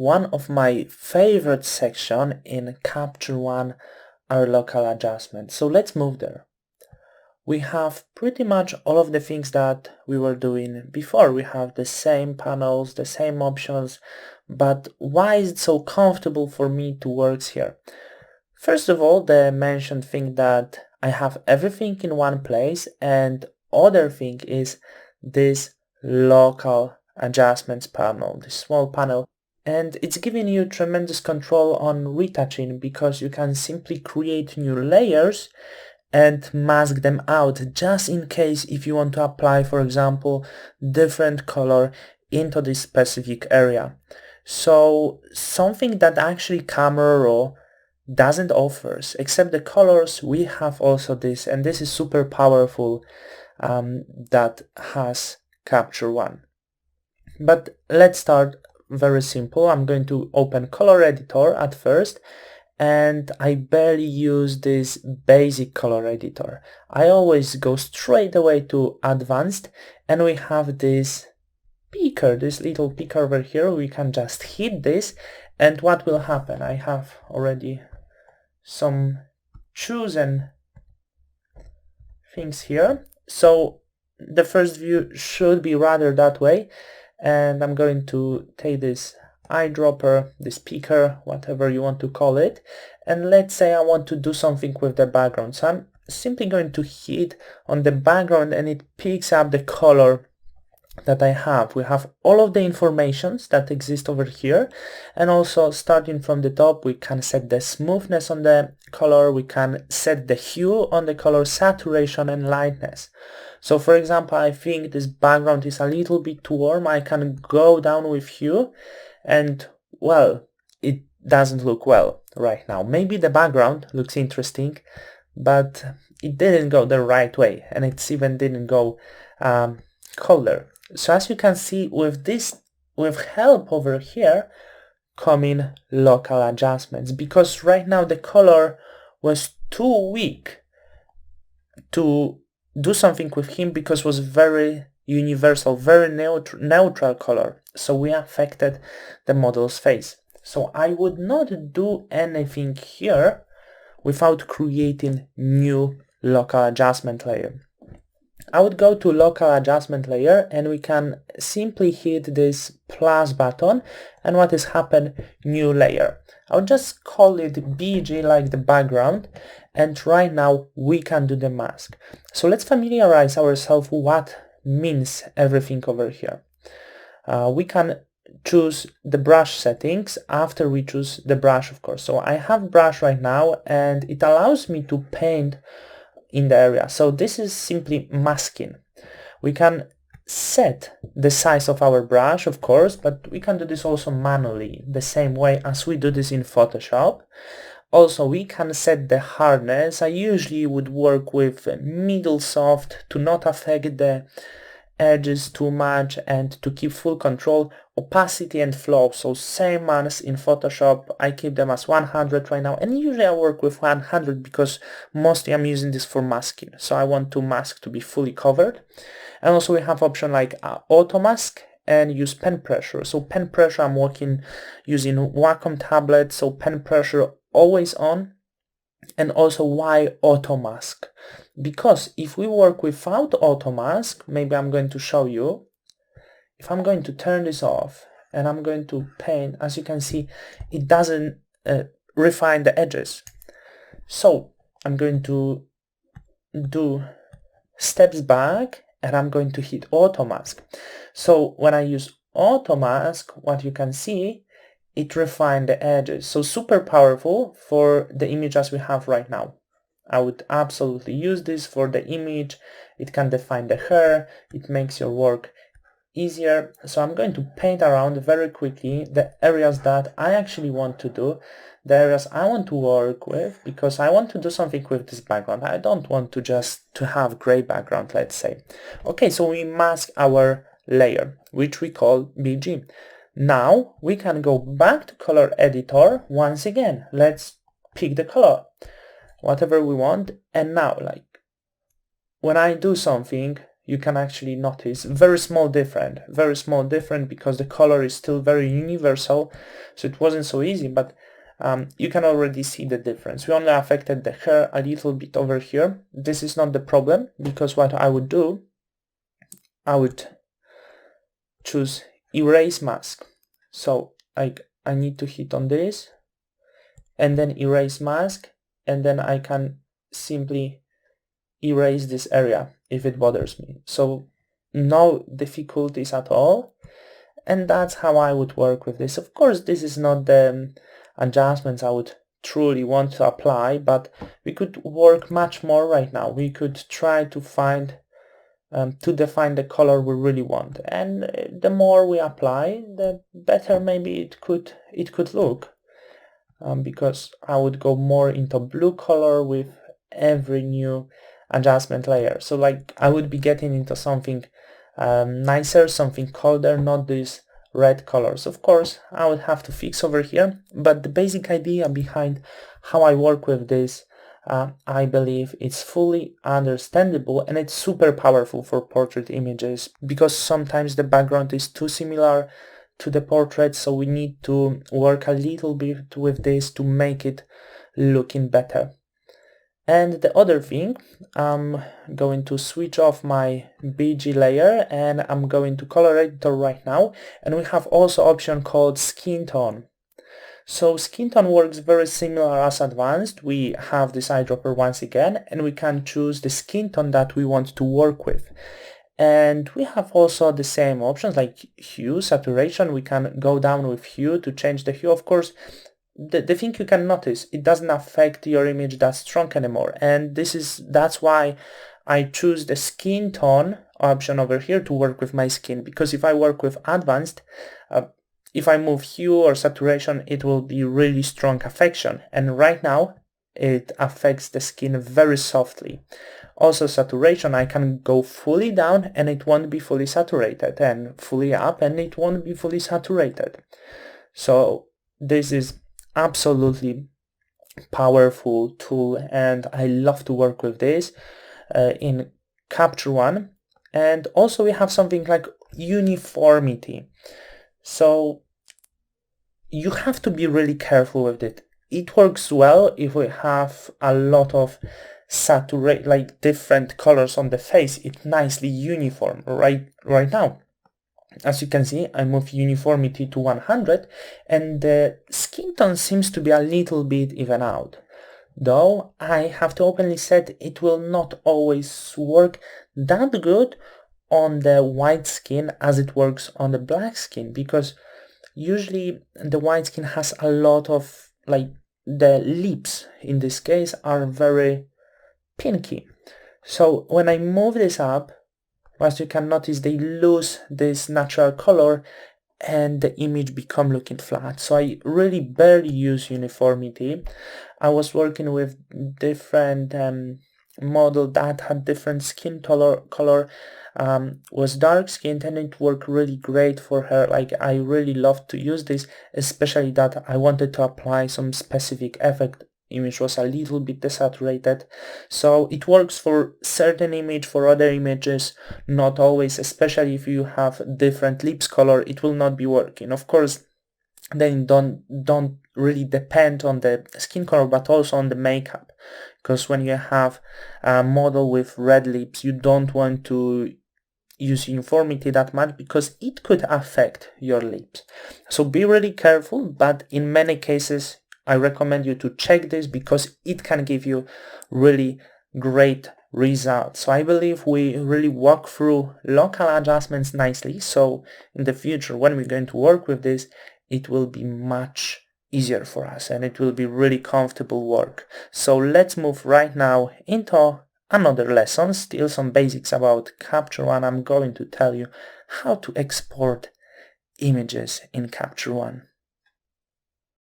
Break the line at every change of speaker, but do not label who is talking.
one of my favorite section in Capture One are local adjustments. So let's move there. We have pretty much all of the things that we were doing before. We have the same panels, the same options, but why is it so comfortable for me to work here? First of all, the mentioned thing that I have everything in one place, and other thing is this local adjustments panel, this small panel, and it's giving you tremendous control on retouching because you can simply create new layers and mask them out just in case if you want to apply, for example, different color into this specific area. So something that actually Camera Raw doesn't offer, except the colors, we have also this, and this is super powerful, that has Capture One. But let's start very simple. I'm going to open Color Editor at first, and I barely use this basic color editor. I always go straight away to advanced, and we have this picker, this little picker over here. We can just hit this, and what will happen? I have already some chosen things here. So the first view should be rather that way, and I'm going to take this eyedropper, this picker, whatever you want to call it, and let's say I want to do something with the background. So I'm simply going to hit on the background and it picks up the color that I have. We have all of the informations that exist over here, and also starting from the top we can set the smoothness on the color, we can set the hue on the color, saturation and lightness. So for example, I think this background is a little bit too warm. I can go down with hue and, well, it doesn't look well right now. Maybe the background looks interesting, but it didn't go the right way, and it even didn't go color. So as you can see, with this, with help over here, coming local adjustments, because right now the color was too weak to do something with him because it was very universal, very neutral color. So we affected the model's face. So I would not do anything here without creating new local adjustment layer. I would go to local adjustment layer and we can simply hit this plus button, and what is happened? New layer. I would just call it BG like the background, and right now we can do the mask. So let's familiarize ourselves what means everything over here. We can choose the brush settings after we choose the brush, of course. So I have brush right now and it allows me to paint in the area. So this is simply masking. We can set the size of our brush, of course, but we can do this also manually, the same way as we do this in Photoshop. Also, we can set the hardness. I usually would work with middle soft to not affect the edges too much and to keep full control. Opacity and flow, so same as in Photoshop, I keep them as 100 right now, and usually I work with 100 because mostly I'm using this for masking, so I want to mask to be fully covered. And also we have option like auto mask and use pen pressure. So pen pressure, I'm working using Wacom tablet, so pen pressure always on. And also why auto mask? Because if we work without auto mask, maybe I'm going to show you, if I'm going to turn this off and I'm going to paint, as you can see, it doesn't refine the edges. So I'm going to do steps back and I'm going to hit auto mask. So when I use auto mask, what you can see, it refined the edges. So super powerful for the image as we have right now. I would absolutely use this for the image. It can define the hair. It makes your work easier. So I'm going to paint around very quickly the areas that I actually want to do, the areas I want to work with, because I want to do something with this background. I don't want to just to have gray background, let's say. Okay, so we mask our layer, which we call BG. Now we can go back to color editor once again. Let's pick the color, whatever we want, and now like when I do something, you can actually notice very small difference because the color is still very universal, so it wasn't so easy, but you can already see the difference. We only affected the hair a little bit over here. This is not the problem, because what I would do, I would choose erase mask. So I need to hit on this and then erase mask, and then I can simply erase this area if it bothers me. So no difficulties at all, and that's how I would work with this. Of course, this is not the adjustments I would truly want to apply, but we could work much more right now. We could try to find to define the color we really want, and the more we apply, the better maybe it could look, because I would go more into blue color with every new adjustment layer. So like I would be getting into something nicer, something colder, not these red colors. Of course, I would have to fix over here, but the basic idea behind how I work with this, I believe it's fully understandable, and it's super powerful for portrait images, because sometimes the background is too similar to the portrait, so we need to work a little bit with this to make it looking better. And the other thing, I'm going to switch off my BG layer and I'm going to color editor right now, and we have also option called skin tone. So skin tone works very similar as advanced. We have this eyedropper once again, and we can choose the skin tone that we want to work with. And we have also the same options like hue, saturation. We can go down with hue to change the hue. Of course, the thing you can notice, it doesn't affect your image that strong anymore, and that's why I choose the skin tone option over here to work with my skin, because if I work with advanced, if I move hue or saturation, it will be really strong affection, and right now it affects the skin very softly. Also saturation, I can go fully down and it won't be fully saturated, and fully up and it won't be fully saturated. So this is absolutely powerful tool, and I love to work with this in Capture One. And also we have something like uniformity. So you have to be really careful with it. It works well if we have a lot of saturate, like different colors on the face. It's nicely uniform right now. As you can see, I move uniformity to 100, and the skin tone seems to be a little bit even out. Though I have to openly say it will not always work that good on the white skin as it works on the black skin, because usually the white skin has a lot of, like, the lips in this case are very pinky. So when I move this up, as you can notice, they lose this natural color and the image become looking flat. So I really barely use uniformity. I was working with different model that had different skin color, was dark skinned, and it worked really great for her. Like, I really loved to use this, especially that I wanted to apply some specific effect. Image was a little bit desaturated, so it works for certain image. For other images, not always, especially if you have different lips color, it will not be working. Of course, then don't really depend on the skin color, but also on the makeup, because when you have a model with red lips, you don't want to use uniformity that much, because it could affect your lips. So be really careful, but in many cases I recommend you to check this, because it can give you really great results. So I believe we really walk through local adjustments nicely, so in the future when we're going to work with this, it will be much easier for us and it will be really comfortable work. So let's move right now into another lesson, still some basics about Capture One. I'm going to tell you how to export images in Capture One.